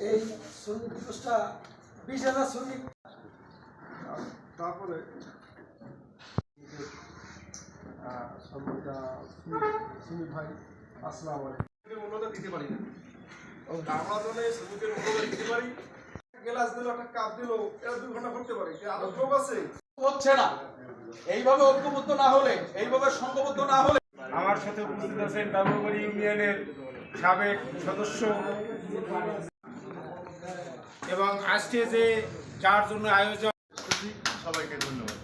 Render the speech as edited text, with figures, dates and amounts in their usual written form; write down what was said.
এই শ্রমিক দিবসটা 20,000 শ্রমিক তারপরে সুমিত ভাই আসসালামু আলাইকুম মূল্যটা দিতে পারি না আমরা যদি শ্রমিকের মূল্যটা দিতে পারি গ্লাস দিল একটা কাপ দিল এরা 2 ঘন্টা করতে পারে আরো লোক আছে হচ্ছে না এইভাবে ঐক্যবদ্ধ না হলে এইভাবে সংঘবদ্ধ না হলে আমার সাথে উপস্থিত আছেন ডাবুবাড়ি ইউনিয়নের সাবেক সদস্য এবং আজকে যে যার জন্য আয়োজন সবাইকে ধন্যবাদ।